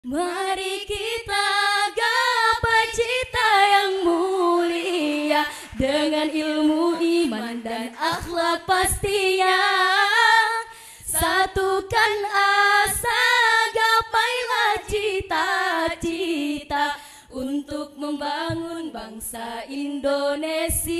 Mari kita gapai cita yang mulia dengan ilmu, iman dan akhlak pastinya. Satukan asa, gapailah cita-cita untuk membangun bangsa Indonesia.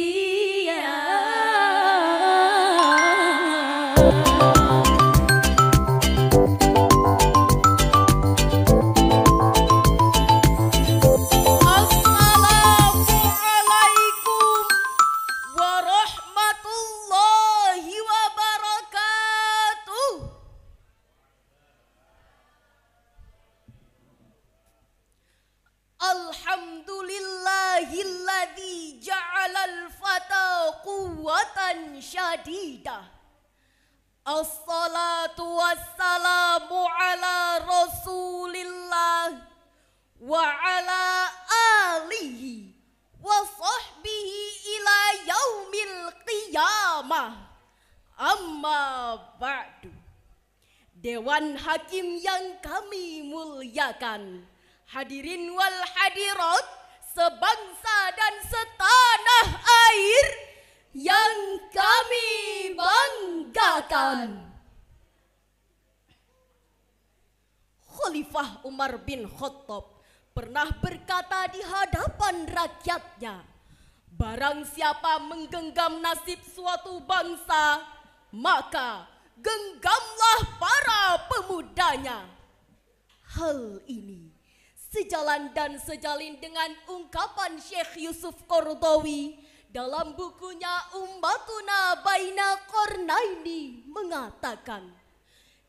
Alhamdulillahilladzi ja'alal fata quwwatan syadidah. Assalatu wassalamu ala rasulillah wa ala alihi wa sahbihi ila yaumil qiyamah. Amma ba'du. Dewan Hakim yang kami muliakan, hadirin wal hadirat sebangsa dan setanah air yang kami banggakan. Khalifah Umar bin Khattab pernah berkata di hadapan rakyatnya, barang siapa menggenggam nasib suatu bangsa, maka genggamlah para pemudanya. Hal ini sejalan dan sejalin dengan ungkapan Syekh Yusuf Qaradawi dalam bukunya Ummatuna Baina Qarnaini mengatakan,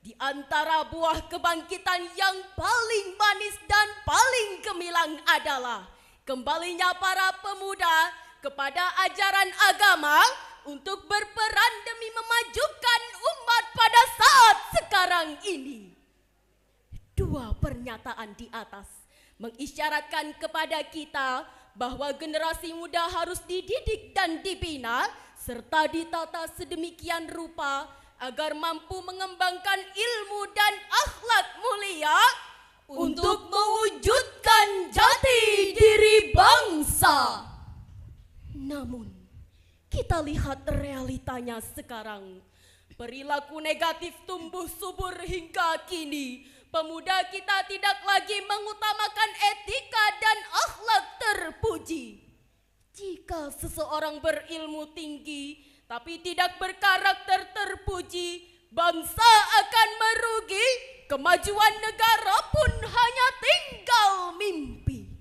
di antara buah kebangkitan yang paling manis dan paling gemilang adalah kembalinya para pemuda kepada ajaran agama untuk berperan demi memajukan umat pada saat sekarang ini. Dua pernyataan di atas mengisyaratkan kepada kita bahwa generasi muda harus dididik dan dibina serta ditata sedemikian rupa agar mampu mengembangkan ilmu dan akhlak mulia untuk mewujudkan jati diri bangsa. Namun kita lihat realitanya sekarang. Perilaku negatif tumbuh subur hingga kini. Pemuda kita tidak lagi mengutamakan etika dan akhlak terpuji. Jika seseorang berilmu tinggi tapi tidak berkarakter terpuji, bangsa akan merugi, kemajuan negara pun hanya tinggal mimpi.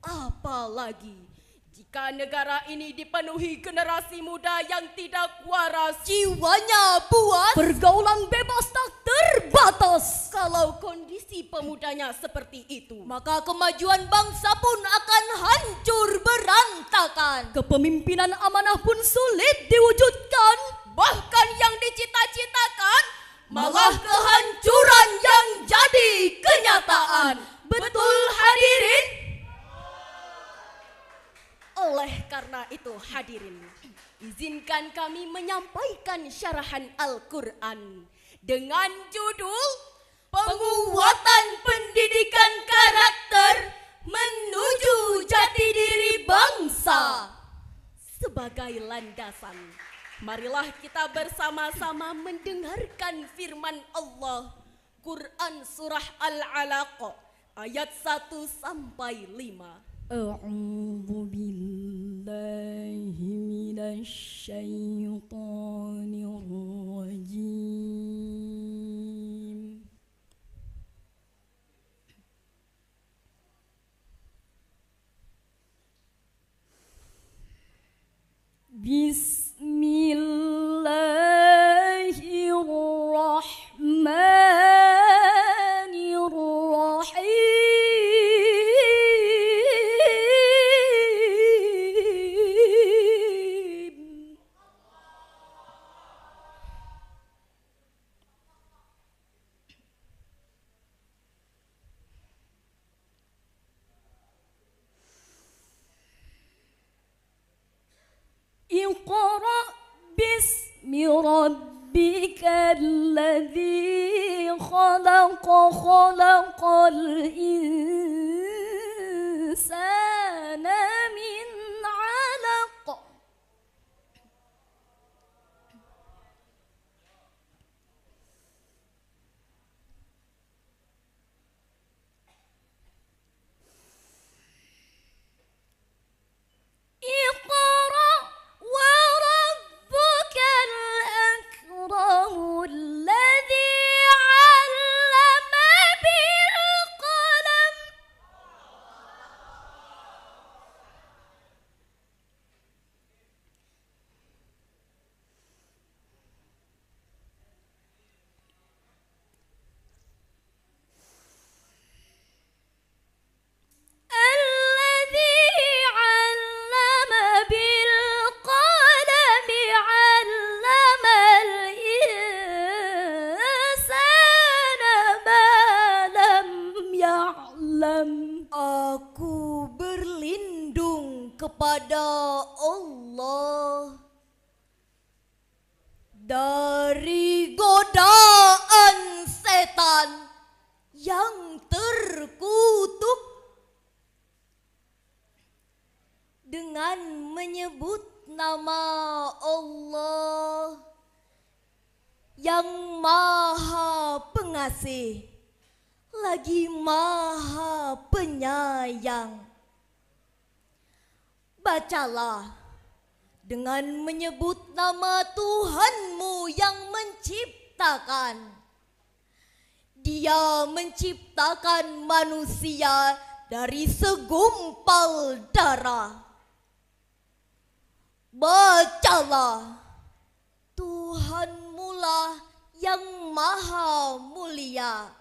Apalagi jika negara ini dipenuhi generasi muda yang tidak waras, jiwanya buas, pergaulan bebas tak terbatas. Kalau kondisi pemudanya seperti itu, maka kemajuan bangsa pun akan hancur berantakan. Kepemimpinan amanah pun sulit diwujudkan. Bahkan yang dicita-citakan malah kehancuran yang jadi kenyataan. Betul hadirin? Oleh karena itu hadirin, izinkan kami menyampaikan syarahan Al-Quran dengan judul Penguatan Pendidikan Karakter Menuju Jati Diri Bangsa. Sebagai landasan, marilah kita bersama-sama mendengarkan firman Allah, Quran Surah Al-Alaq ayat 1 sampai 5. A'udzu billahi minasy syaithanir rajim. Bismillahirrahmanirrahim. Iqra bismi rabbikal ladzi khalaqal insana min 'alaq. Iqra wa rabbukal akramul ladzi 'allama bil qalam. Alladzi 'allama bil qalami 'allamal insana ma lam ya'lam. Aku berlindung kepada Allah dari godaan setan yang terkutuk dengan menyebut nama Allah yang Maha Pengasih lagi Maha Penyayang. Bacalah dengan menyebut nama Tuhanmu yang menciptakan. Dia menciptakan manusia dari segumpal darah. Bacalah, Tuhanmulah yang Maha Mulia,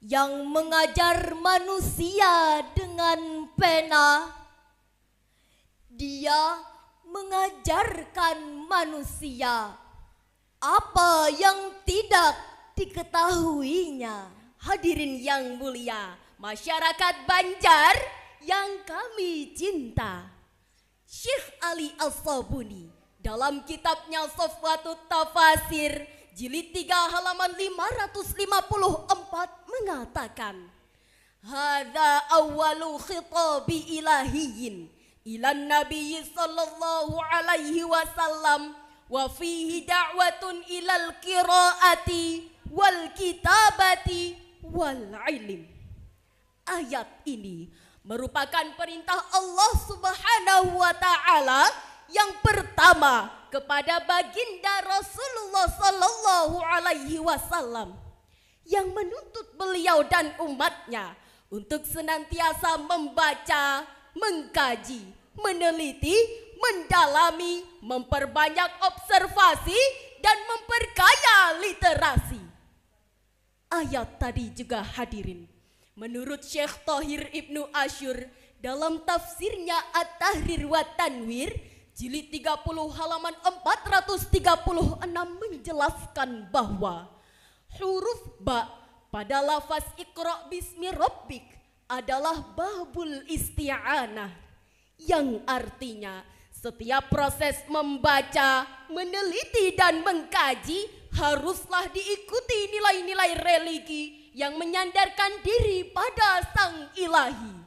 yang mengajar manusia dengan pena. Dia mengajarkan manusia apa yang tidak diketahuinya. Hadirin yang mulia, masyarakat Banjar yang kami cinta, Syekh Ali As-Sabuni dalam kitabnya Safwatut Tafasir jilid 3 halaman 554 mengatakan, hadza awwalu khitabi ilahiyyin ilan nabiyyi sallallahu alaihi wasallam wa fihi da'watun ilal qiraati wal kitabati wal ilm. Ayat ini merupakan perintah Allah Subhanahu wa taala yang pertama kepada baginda Rasulullah sallallahu alaihi wasallam, yang menuntut beliau dan umatnya untuk senantiasa membaca, mengkaji, meneliti, mendalami, memperbanyak observasi dan memperkaya literasi. Ayat tadi juga hadirin, menurut Syekh Thohir Ibnu Asyur dalam tafsirnya At-Tahrir wa Tanwir jilid 30 halaman 436 menjelaskan bahwa huruf ba pada lafaz Iqra bismi rabbik adalah babul isti'anah, yang artinya setiap proses membaca, meneliti dan mengkaji haruslah diikuti nilai-nilai religi yang menyandarkan diri pada Sang Ilahi.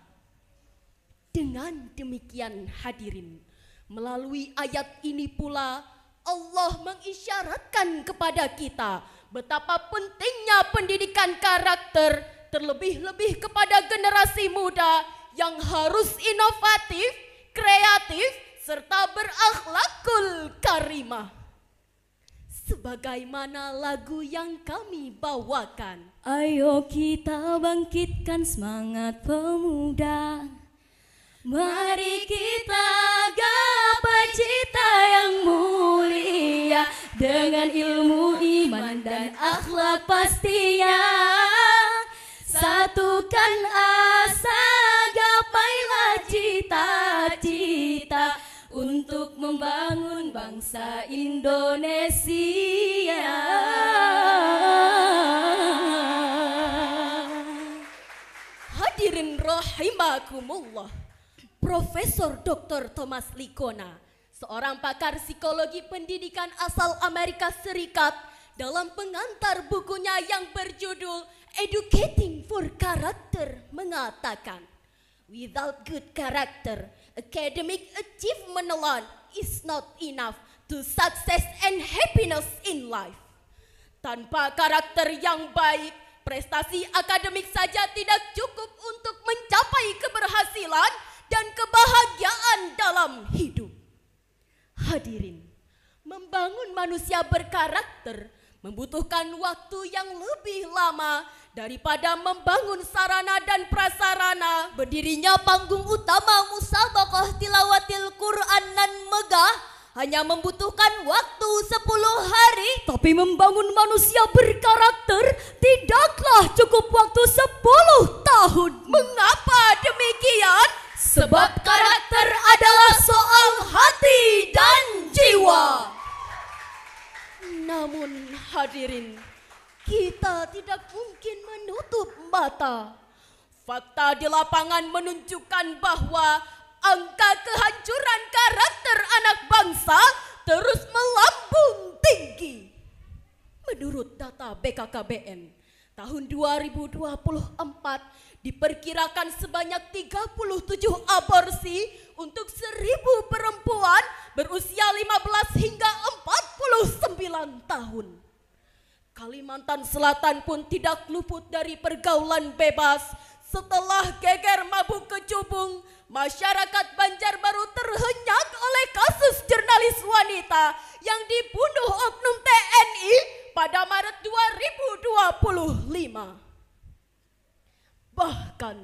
Dengan demikian hadirin, melalui ayat ini pula Allah mengisyaratkan kepada kita betapa pentingnya pendidikan karakter, terlebih-lebih kepada generasi muda yang harus inovatif, kreatif, serta berakhlakul karimah. Sebagaimana lagu yang kami bawakan. Ayo kita bangkitkan semangat pemuda. Mari kita gapai cita yang mulia, dengan ilmu, iman dan akhlak pastinya. Satukan asa, gapailah cita-cita untuk membangun bangsa Indonesia. Hadirin rahimakumullah, Profesor Dr. Thomas Likona, seorang pakar psikologi pendidikan asal Amerika Serikat dalam pengantar bukunya yang berjudul Educating for Character mengatakan, without good character, academic achievement alone is not enough to success and happiness in life. Tanpa karakter yang baik, prestasi akademik saja tidak cukup untuk mencapai keberhasilan dan kebahagiaan dalam hidup. Hadirin, membangun manusia berkarakter membutuhkan waktu yang lebih lama daripada membangun sarana dan prasarana. Berdirinya panggung utama musabaqah tilawatil Quran nan megah hanya membutuhkan waktu 10 hari. Tapi membangun manusia berkarakter tidaklah cukup waktu 10 tahun. Mengapa demikian? Sebab karakter adalah soal hati dan jiwa. Namun hadirin, kita tidak mungkin menutup mata. Fakta di lapangan menunjukkan bahwa angka kehancuran karakter anak bangsa terus melambung tinggi. Menurut data BKKBN, tahun 2024 diperkirakan sebanyak 37 aborsi untuk 1.000 perempuan berusia 15 hingga 49 tahun. Kalimantan Selatan pun tidak luput dari pergaulan bebas. Setelah geger mabuk kecubung, masyarakat Banjarbaru terhenyak oleh kasus jurnalis wanita yang dibunuh oknum TNI pada Maret 2025. Bahkan,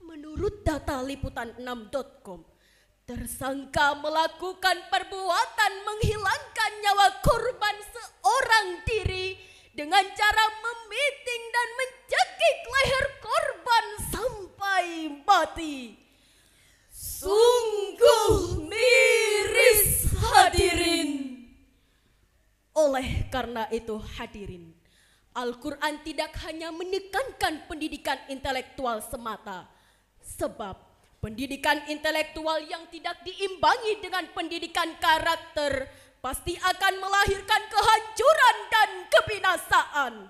menurut data liputan6.com, tersangka melakukan perbuatan menghilangkan nyawa korban seorang diri dengan cara memiting dan mencekik leher korban sampai mati. Sungguh miris, hadirin. Oleh karena itu, hadirin, Al-Quran tidak hanya menekankan pendidikan intelektual semata, sebab pendidikan intelektual yang tidak diimbangi dengan pendidikan karakter pasti akan melahirkan kehancuran dan kebinasaan.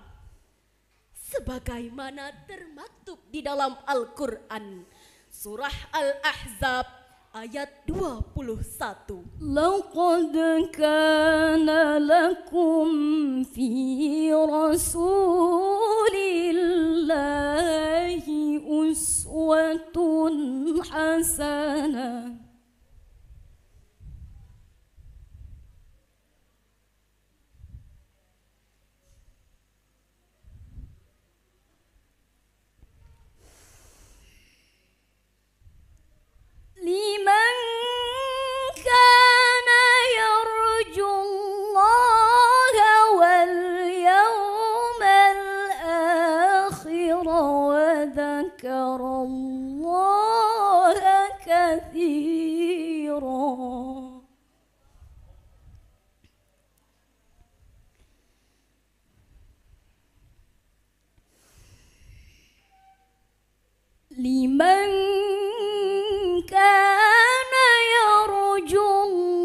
Sebagaimana termaktub di dalam Al-Quran, surah Al-Ahzab ayat 21. Laqad kana lakum fi rasulillahi uswatun hasanah. Liman kana yarjullaha wal yawmal akhir wa dzakarallaha katsira. Liman kana yarjullaha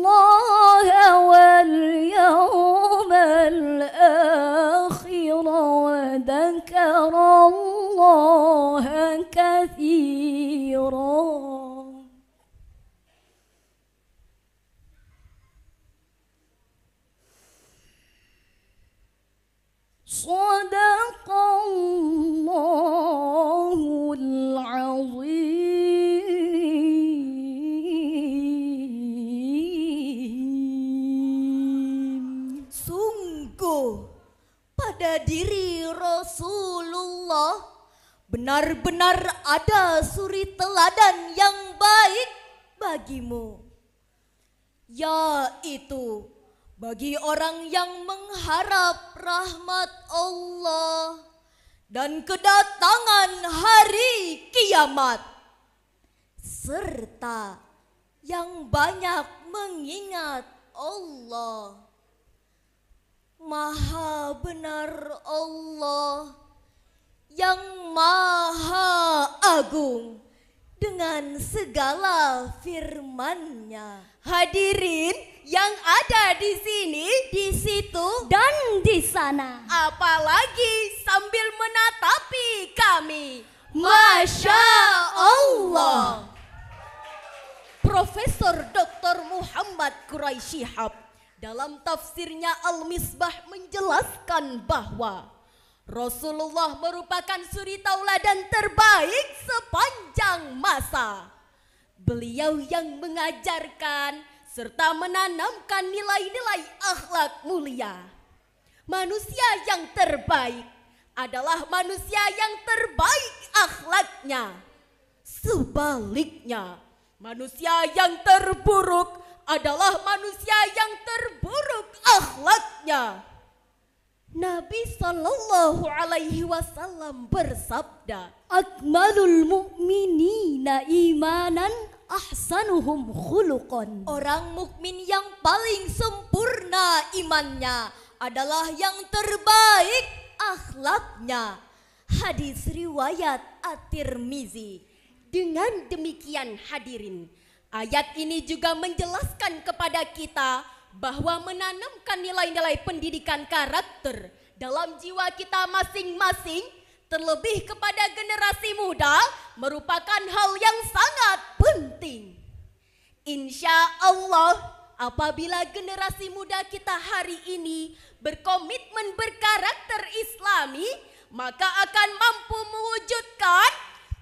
wal yawmal akhir wa dzakarallaha katsira. Sadaqallahul azim. Sungguh pada diri Rasulullah benar-benar ada suri teladan yang baik bagimu, yaitu bagi orang yang mengharap rahmat Allah dan kedatangan hari kiamat, serta yang banyak mengingat Allah. Maha benar Allah yang maha agung dengan segala firman-Nya. Hadirin yang ada di sini, di situ, dan di sana, apalagi sambil menatapi kami. Masya Allah. Profesor Dr. Muhammad Quraisy Shihab dalam tafsirnya Al-Misbah menjelaskan bahwa Rasulullah merupakan suri tauladan terbaik sepanjang masa. Beliau yang mengajarkan serta menanamkan nilai-nilai akhlak mulia. Manusia yang terbaik adalah manusia yang terbaik akhlaknya. Sebaliknya, manusia yang terburuk adalah manusia yang terburuk akhlaknya. Nabi Sallallahu Alaihi Wasallam bersabda, Akmalul mu'minina imanan ahsanuhum khuluqan. Orang mukmin yang paling sempurna imannya adalah yang terbaik akhlaknya. Hadis riwayat At-Tirmizi. Dengan demikian hadirin, ayat ini juga menjelaskan kepada kita bahwa menanamkan nilai-nilai pendidikan karakter dalam jiwa kita masing-masing, terlebih kepada generasi muda, merupakan hal yang sangat penting. Insya Allah, apabila generasi muda kita hari ini berkomitmen berkarakter Islami, maka akan mampu mewujudkan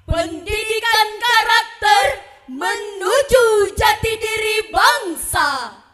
pendidikan karakter menuju jati diri bangsa.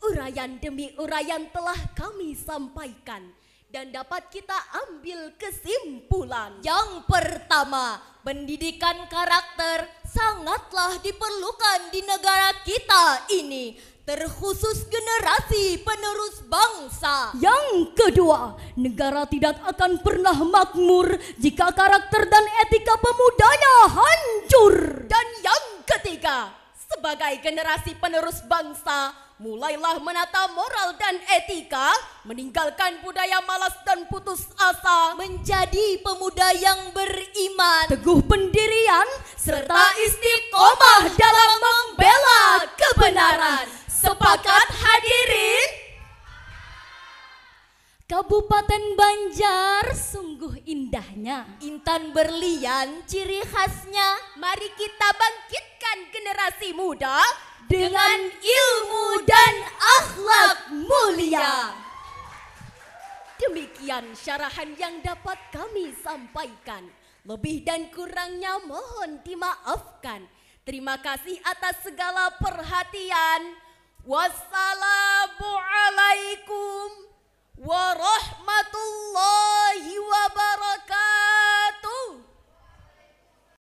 Uraian demi uraian telah kami sampaikan dan dapat kita ambil kesimpulan. Yang pertama, pendidikan karakter sangatlah diperlukan di negara kita ini, terkhusus generasi penerus bangsa. Yang kedua, negara tidak akan pernah makmur jika karakter dan etika pemudanya hancur. Dan yang ketiga, sebagai generasi penerus bangsa, mulailah menata moral dan etika, meninggalkan budaya malas dan putus asa, menjadi pemuda yang beriman, teguh pendirian, serta istiqomah dalam membela kebenaran. Sepakat hadirin? Kabupaten Banjar sungguh indahnya. Intan berlian ciri khasnya. Mari kita bangkitkan generasi muda dengan ilmu dan akhlak mulia. Demikian syarahan yang dapat kami sampaikan. Lebih dan kurangnya mohon dimaafkan. Terima kasih atas segala perhatian. Wassalamualaikum warahmatullahi wabarakatuh.